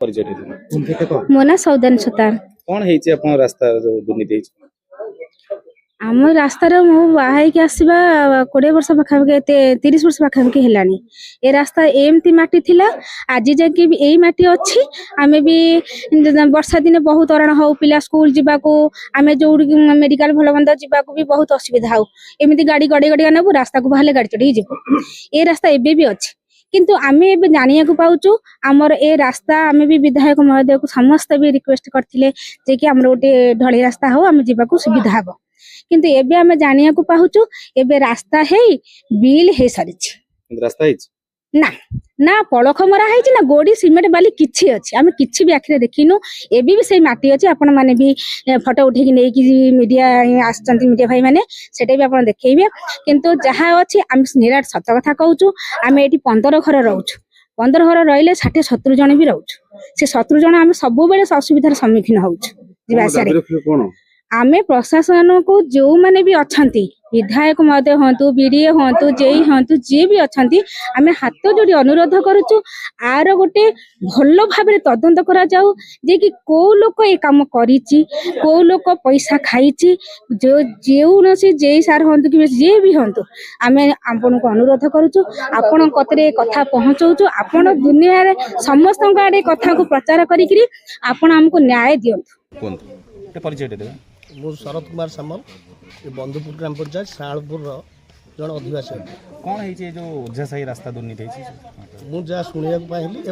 परिचय देते मो ना सौदान सुतार कौन है अपन रास्ता जो दुर्नीति है आम रास्तार मु बाहर आसवा 20 वर्ष पाखापाखि 30 वर्ष पाखापाखि हेलानी ए रास्ता एमती माटी थिला आज जाके भी यही माटी अच्छी आम भी वर्षा दिन बहुत हरण हो पिला स्कूल जावाक आम जो मेडिकल भल मंद जावाक भी बहुत असुविधा हो एमती गाड़ी गड़े गड़े नेबू रास्ता को बाहर गाड़ी चढ़ी जीव ए रास्ता एबे भी अच्छी किंतु आमे एबे जानिया पाउचु आमर ए रास्ता आमे भी विधायक महोदय को समस्त भी रिक्वेस्ट करथिले जे कि हमर ओटे ढळी रास्ता हो आमे जीवाकू सुविधा हबो किंतु एबे आमे जानिया को पाउचु एबे रास्ता है बिल हे सारिछि रास्ता है ना ना पलख मरा है ना गोड़ी सिमेंट बाली किछि अछि आमे किछि भी आखिरे देखिनु एबे भी सेही माटी अछि आपण माने भी फोटो उठे कि नै कि मीडिया आछंती मीडिया भाई माने सेटे भी आपण देखैबे किंतु जहा अछि आमे निराट सत्य कथा कहूचु आमे एठी 15 घर रहउछु 15 घर रहिले 60-70 जण भी रहउछु से 70 जण आमे सब बेले असुविधार सम्मुखीन होउछु जीवासारे आमे प्रशासन को जो माने भी अछंती विधायक महोदय हंतु बीडीए हंतु जेई हंतु जे भी अछंती आमे हाथ जोड़ी अनुरोध करूछु आर गोटे भलो भाबरे तदंत करा जाऊ जे कि को लोक ए काम करिछि को लोक पैसा खाइछि जो जेउ न से जेई सार हंतु कि जे भी हंतु आमे आपन को अनुरोध करूछु आपन कतरे कथा पहुंचौछु आपन दुनिया रे समस्त गाडे कथा को प्रचार करी करी आपन हमको न्याय दियंतु कोन परिचय देबे मु शरद कुमार सामल बंधुपुर ग्राम पंचायत शालपुर जन अधिवासी कौन है जो ओझा साही रास्ता दुर्नीति है मुझे शुणा पाइली।